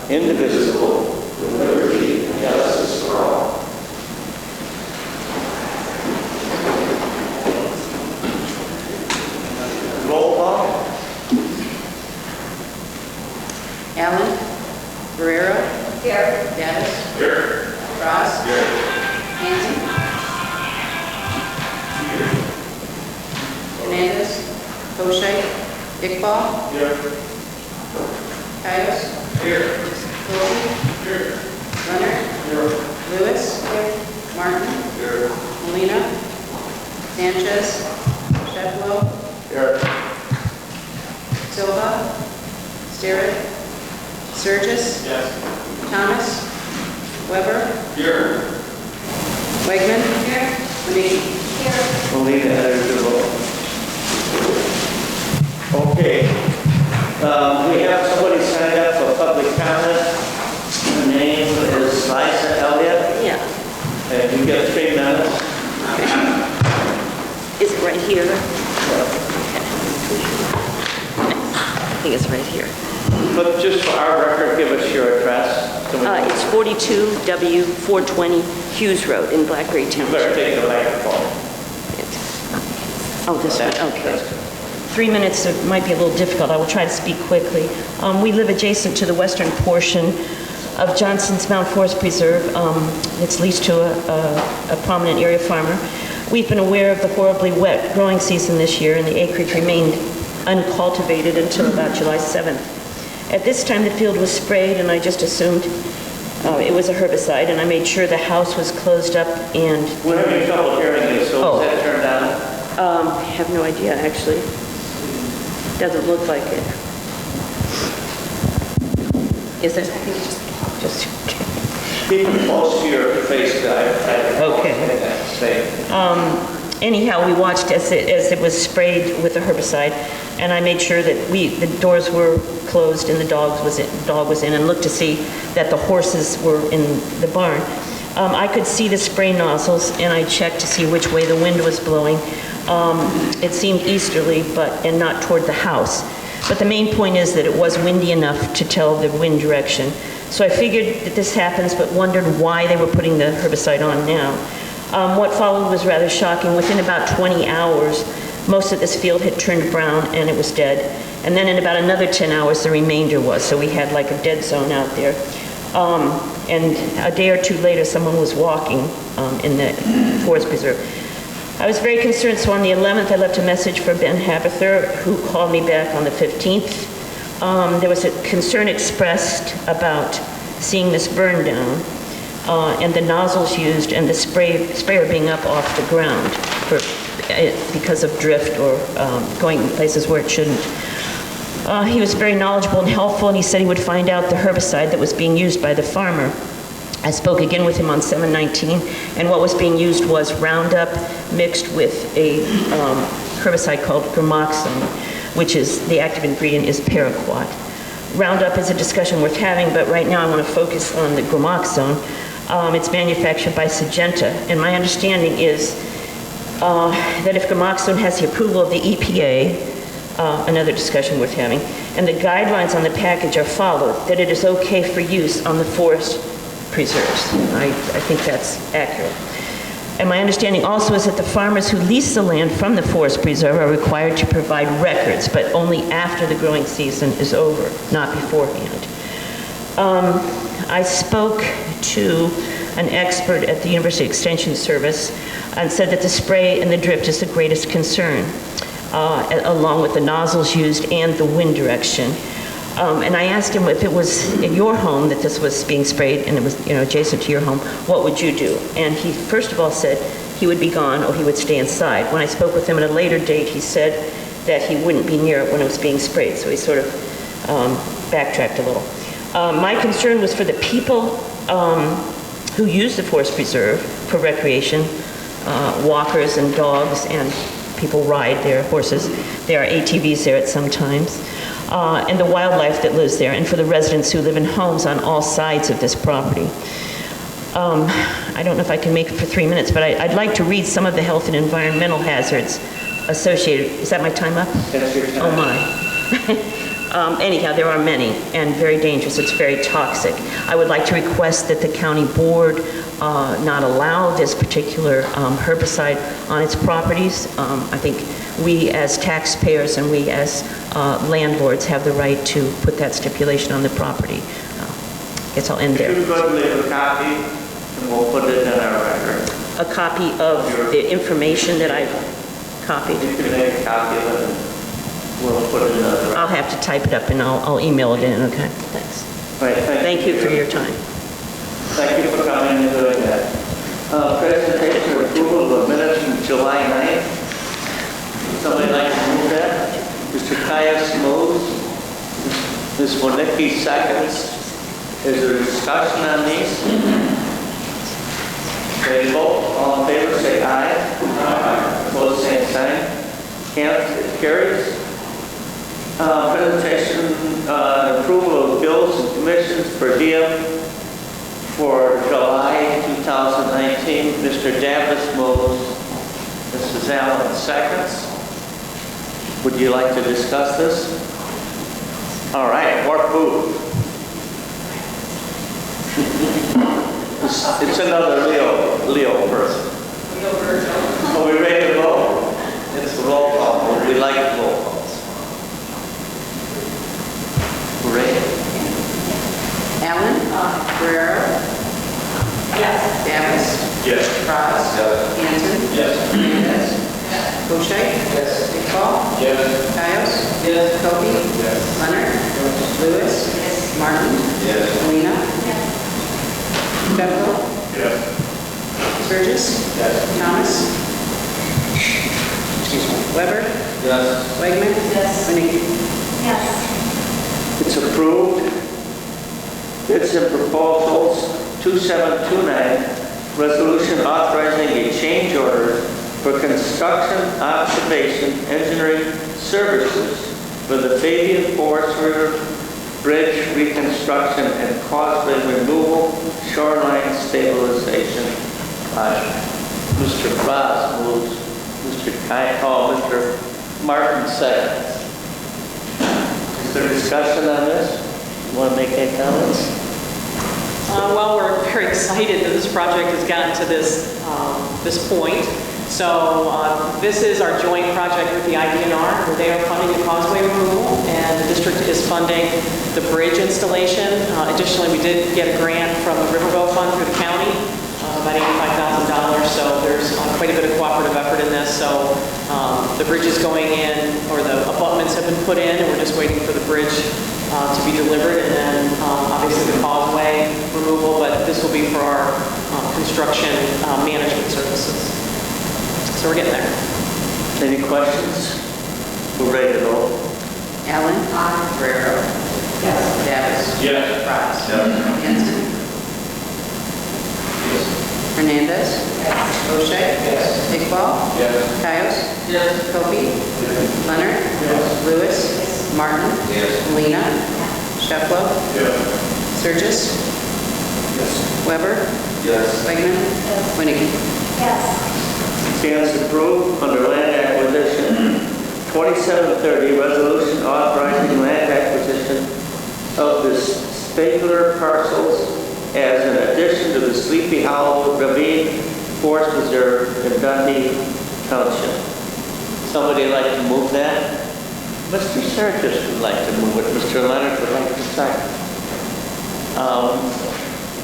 indivisible, with liberty and justice for all. Roll call. Allen. Guerrero. Here. Gaddis. Here. Ross. Here. Hanson. Hernandez. Koschei. Iqbal. Here. Cayos. Here. Cody. Here. Leonard. Here. Lewis. Martin. Here. Molina. Sanchez. Sheffield. Here. Silva. Sterrett. Sturgis. Yes. Thomas. Weber. Here. Wegman. Here. Lenine. Here. Molina, eligible. Okay. We have somebody signed up for public comment. Her name is Liza Elliott. Yeah. And you get 3 minutes. Is it right here? I think it's right here. But just for our record, give us your address. It's 42W 420 Hughes Road in Blackberry You Township. better take the microphone. Oh, this one, okay. That's- 3 minutes, it might be a little difficult. I will try to speak quickly. We live adjacent to the western portion of Johnson's Mount Forest Preserve. It's leased to a prominent area farmer. We've been aware of the horribly wet growing season this year, and the acreage remained uncultivated until about July 7th. At this time, the field was sprayed, and I just assumed it was a herbicide, and I made sure the house was closed up and... We're having trouble hearing you, so is that turned down? I have no idea, actually. Doesn't look like it. Is it? I think it's just Keep it close to your face, guy. Okay. Anyhow, we watched as it was sprayed with the herbicide, and I made sure that the doors were closed and the dog was in, and looked to see that the horses were in the barn. I could see the spray nozzles, and I checked to see which way the wind was blowing. It seemed easterly, and not toward the house. But the main point is that it was windy enough to tell the wind direction. So I figured that this happens, but wondered why they were putting the herbicide on now. What followed was rather shocking. Within about 20 hours, most of this field had turned brown and it was dead. And then in about another 10 hours, the remainder was. So we had like a dead zone out there. And a day or two later, someone was walking in the forest preserve. I was very concerned, so on the 11th, I left a message for Ben Haberther, who called me back on the 15th. There was a concern expressed about seeing this burn down, and the nozzles used and the sprayer being up off the ground because of drift or going places where it shouldn't. He was very knowledgeable and helpful, and he said he would find out the herbicide that was being used by the farmer. I spoke again with him on 7/19, and what was being used was Roundup mixed with a herbicide called gramoxone, which is, the active ingredient is paraquat. Roundup is a discussion worth having, but right now I want to focus on the gramoxone. It's manufactured by Syngenta, and my understanding is that if gramoxone has the approval of the EPA, another discussion worth having, and the guidelines on the package are followed, that it is okay for use on the forest preserves. I think that's accurate. And my understanding also is that the farmers who lease the land from the forest preserve are required to provide records, but only after the growing season is over, not beforehand. I spoke to an expert at the University Extension Service and said that the spray and the drift is the greatest concern, along with the nozzles used and the wind direction. And I asked him if it was in your home that this was being sprayed and it was, adjacent to your home, what would you do? And he first of all said he would be gone or he would stay inside. When I spoke with him at a later date, he said that he wouldn't be near it when it was being sprayed. So he sort of backtracked a little. My concern was for the people who use the forest preserve for recreation, walkers and dogs, and people ride their horses. There are ATVs there at some times. And the wildlife that lives there, and for the residents who live in homes on all sides of this property. I don't know if I can make it for 3 minutes, but I'd like to read some of the health and environmental hazards associated. Is that my time up? That's your time. Oh my. Anyhow, there are many, and very dangerous. It's very toxic. I would like to request that the county board not allow this particular herbicide on its properties. I think we as taxpayers and we as landlords have the right to put that stipulation on the property. I guess I'll end there. You could leave a copy, and we'll put it in our record. A copy of the information that I've copied. You can make a copy of it, and we'll put it in our record. I'll have to type it up and I'll email it in, okay? Thanks. Right, Thank you for your time. Thank you for coming and doing that. Presentation or approval of minutes from July 9th. Somebody like to move that? Mr. Caius moves. Ms. Wonicky seconds. Is there a discussion on these? Okay, vote. All in favor, say aye. Aye. Opposed, same sign. Carries. Presentation, approval of bills and commissions per diem for July 2019. Mr. Davis moves. Mrs. Allen seconds. Would you like to discuss this? All right, more food. It's another Leo person. Are we ready to vote? It's a roll call. We like roll calls. Ray? Allen? Guerrero? Yes. Davis? Yes. Ross? Yes. Hanson? Yes. Hernandez? Boucher? Yes. Iqbal? Yes. Caius? Yes. Kobe? Yes. Leonard? Lewis? Martin? Yes. Alina? Bevel? Yes. Sturgis? Yes. Thomas? Excuse me. Weber? Yes. Wegman? Yes. Winnicke? It's approved. Bids and proposals 2729, resolution authorizing a change order for construction, observation, engineering services for the Fabian Forest River Bridge reconstruction and causeway removal, shoreline stabilization project. Mr. Ross moves. Mr. Martin seconds. Is there discussion on this? You want to make any comments? Well, we're very excited that this project has gotten to this point. So this is our joint project with the IDNR, where they are funding the causeway removal, and the district is funding the bridge installation. Additionally, we did get a grant from the Riverboat Fund through the county, about $85,000. So there's quite a bit of cooperative effort in this. So the bridge is going in, or the abutments have been put in, and we're just waiting for the bridge to be delivered, and then obviously the causeway removal, but this will be for our construction management services. So we're getting there. Any questions? We're ready to go. Allen? Guerrero? Yes. Davis? Yes. Ross? Yes. Hanson? Hernandez? Boucher? Yes. Iqbal? Yes. Caius? Yes. Kobe? Leonard? Yes. Lewis? Martin? Yes. Alina? Sheffield? Yes. Sturgis? Yes. Weber? Yes. Wegman? Winnicke? Stands approved under land acquisition 2730, resolution authorizing land acquisition of the Spangler parcels as an addition to the Sleepy Hollow Ravine Forest Reserve in Dundee Township. Somebody like to move that? Mr. Sturgis would like to move it. Mr. Leonard would like to second.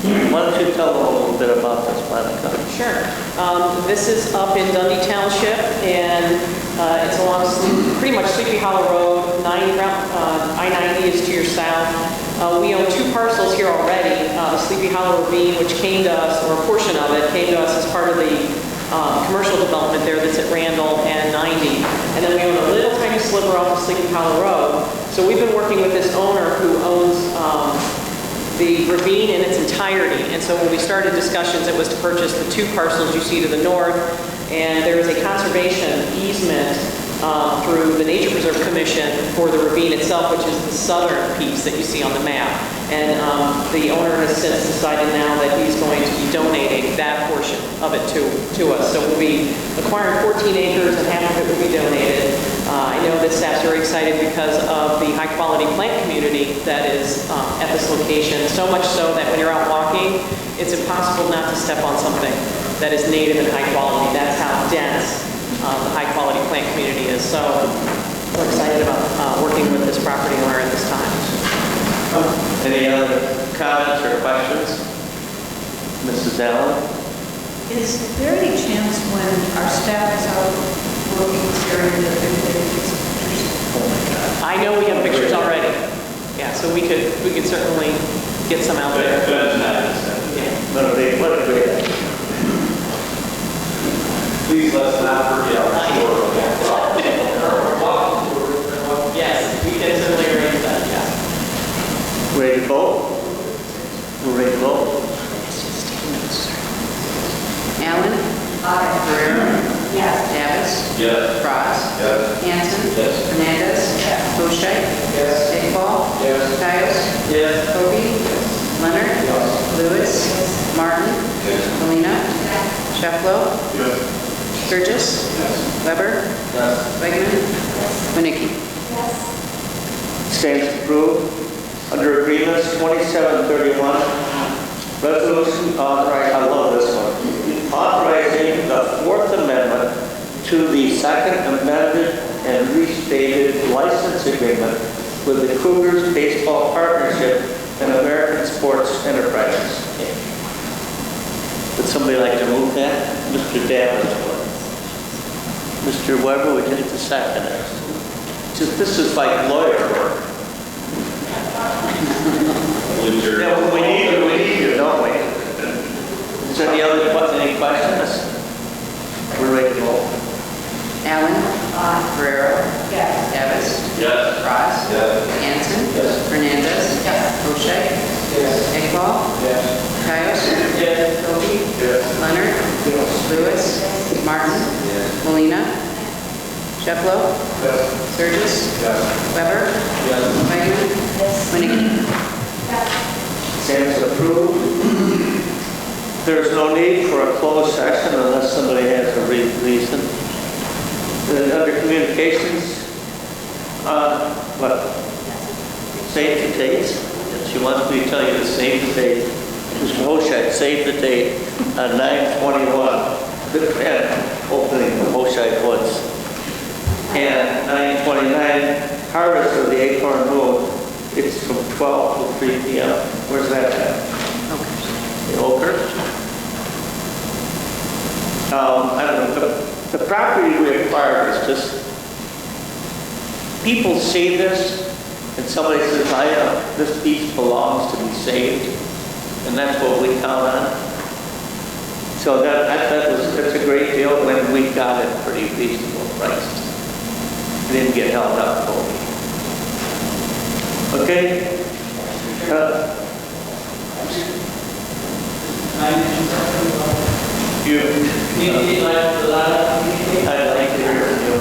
Why don't you tell them a little bit about this, Monica? Sure. This is up in Dundee Township, and it's along pretty much Sleepy Hollow Road. I-90 is to your south. We own two parcels here already. The Sleepy Hollow Ravine, which came to us, or a portion of it, came to us as part of the commercial development there that's at Randall and 90. And then we own a little tiny sliver off of Sleepy Hollow Road. So we've been working with this owner who owns the ravine in its entirety. And so when we started discussions, it was to purchase the two parcels you see to the north. And there is a conservation easement through the Nature Preserve Commission for the ravine itself, which is the southern piece that you see on the map. And the owner has since decided now that he's going to be donating that portion of it to us. So we'll be acquiring 14 acres and half of it will be donated. I know that staff's very excited because of the high-quality plant community that is at this location, so much so that when you're out walking, it's impossible not to step on something that is native and high quality. That's how dense the high-quality plant community is. So we're excited about working with this property owner at this time. Any other comments or questions? Mrs. Allen? Is there any chance when our staff is out working during the big days? I know we have pictures already. Yeah, so we could certainly get some out there. What a great idea. Please let's not forget. Yes, we can certainly arrange that, yeah. Ready to vote? We're ready to vote? Allen. Guerrero. Yes. Davis. Yes. Frost. Yes. Hanson. Yes. Hernandez. Bochet. Yes. Iqbal. Yes. Kayos. Yes. Kobe. Leonard. Lewis. Martin. Molina. Shefflo. Sturgis. Weber. Wegman. Winnicki. Stands approved. Under agreements 2731, resolution authorizing, I love this one, authorizing the Fourth Amendment to the Second Amended and Restated License Agreement with the Cougars Baseball Partnership and American Sports Enterprises. Would somebody like to move that? Mr. Davis would. Mr. Weber, would you like to second it? This is like lawyer work. Yeah, we need you, don't we? Is there any questions? We're ready to go. Allen. Guerrero. Yes. Davis. Yes. Frost. Yes. Hanson. Yes. Hernandez. Bochet. Iqbal. Kayos. Kobe. Leonard. Lewis. Martin. Molina. Shefflo. Sturgis. Weber. Wegman. Winnicki. Stands approved. There's no need for a closed session unless somebody has a reason. Then under communications, what? Save the dates. She wants me to tell you to save the date. Mr. Hoshite, save the date on 9/21, the 10th opening of Hoshite Woods. And 9/29, harvest of the acorn moon. It's from 12 to 3 p.m. Where's that at? The Oker. I don't know. The property we acquired is just, people see this and somebody says, this piece belongs to be saved. And that's what we count on. So that's a great deal when we got it pretty reasonable prices. We didn't get held up for it. Okay? I'd like to hear from you.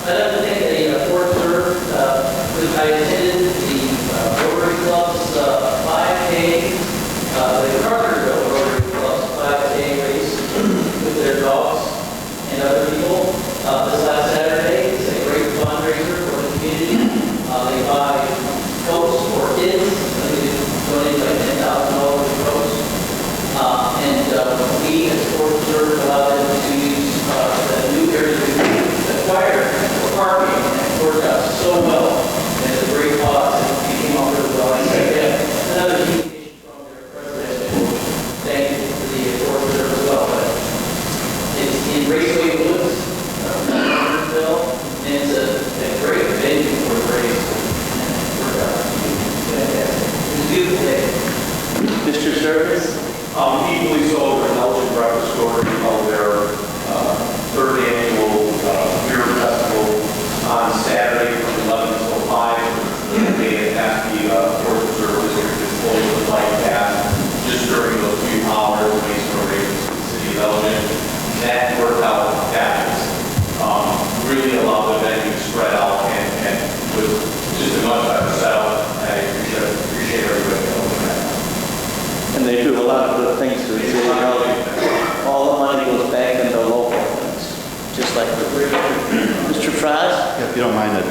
I don't think the Fort Serve, which I attended the Rotary Club's 5K, the Carterville Rotary Club's 5K race with their dogs and other people this last Saturday. It's a great fundraiser for the community. They buy coats for kids. They donate like $10,000 for coats. And we as Fort Serve allow them to use the new area to acquire for parking, and it worked out so well. And it's a great cause, and we came up with well. I said, yeah, another communication from their president. Thank you for the Fort Serve as well. But it's in Raceway Woods.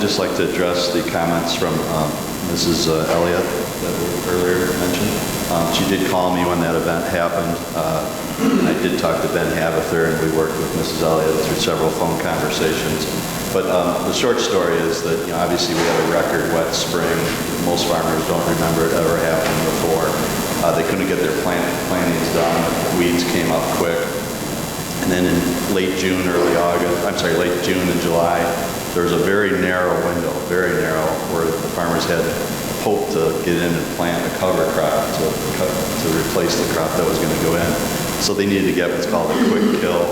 just like to address the comments from Mrs. Elliott that we earlier mentioned. She did call me when that event happened, and I did talk to Ben Habather, and we worked with Mrs. Elliott through several phone conversations. But the short story is that, obviously we had a record wet spring. Most farmers don't remember it ever happening before. They couldn't get their plantings done. Weeds came up quick. And then in late June and July, there was a very narrow window, where the farmers had hoped to get in and plant a cover crop to replace the crop that was going to go in. So they needed to get what's called a quick kill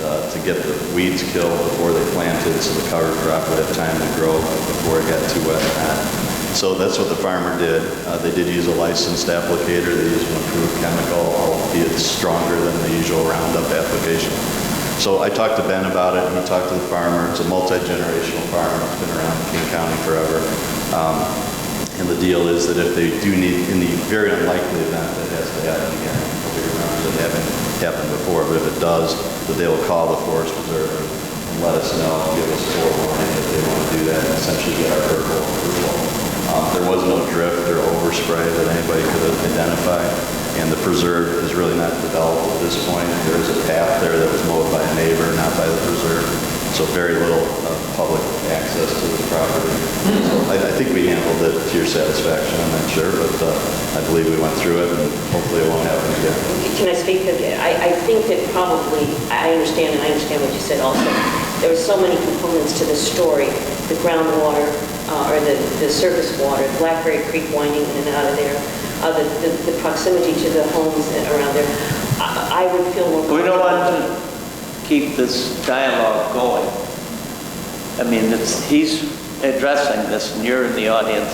to get the weeds killed before they planted, so the cover crop would have time to grow before it got too wet and hot. So that's what the farmer did. They did use a licensed applicator. They used an approved chemical, albeit stronger than the usual Roundup application. So I talked to Ben about it, and he talked to the farmer. It's a multi-generational farm. It's been around in King County forever. And the deal is that if they do need, in the very unlikely event that has to happen again, nobody remembers it having happened before, but if it does, that they will call the forest preserver and let us know, give us forewarning that they want to do that, and essentially get our verbal approval. There was no drift or overspray that anybody could have identified, and the preserve is really not developed at this point. There is a path there that was mowed by a neighbor, not by the preserve, so very little public access to this property. So I think we handled it to your satisfaction, I'm not sure, but I believe we went through it, and hopefully it won't happen again. Can I speak again? I think that probably, I understand, and I understand what you said also. There were so many components to the story, the groundwater, or the surface water, Blackberry Creek winding in and out of there, the proximity to the homes around there. I would feel more comfortable. We don't want to keep this dialogue going. I mean, he's addressing this, and you're in the audience.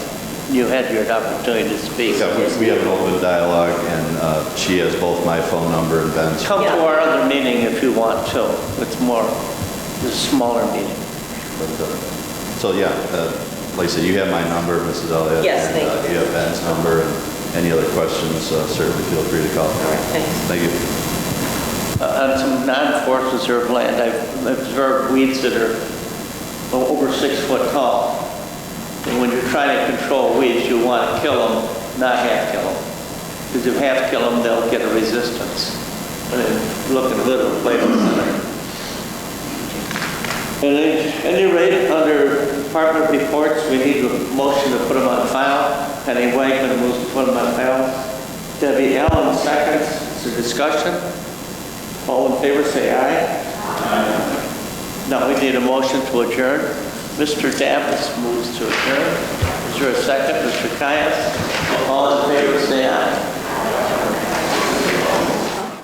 You had your opportunity to speak. Yeah, we have an open dialogue, and she has both my phone number and Ben's. Come to our other meeting if you want to. It's a smaller meeting. So yeah, like I said, you have my number, Mrs. Elliott. Yes, and, thank you. You have Ben's number, and any other questions, certainly feel free to call. All right, thanks. Thank you. On some non-forest reserve land, I've observed weeds that are over 6 foot tall. And when you're trying to control weeds, you want to kill them, not half kill them. Because if half kill them, they'll get a resistance. And look at little places. At any rate, under department reports, we need a motion to put them on file. Penny Wakeman moves to put them on file. Debbie Allen seconds. Is there discussion? All in favor, say aye. Aye. Now we need a motion to adjourn. Mr. Davis moves to adjourn. Is there a second? Mr. Caius? All in favor, say aye.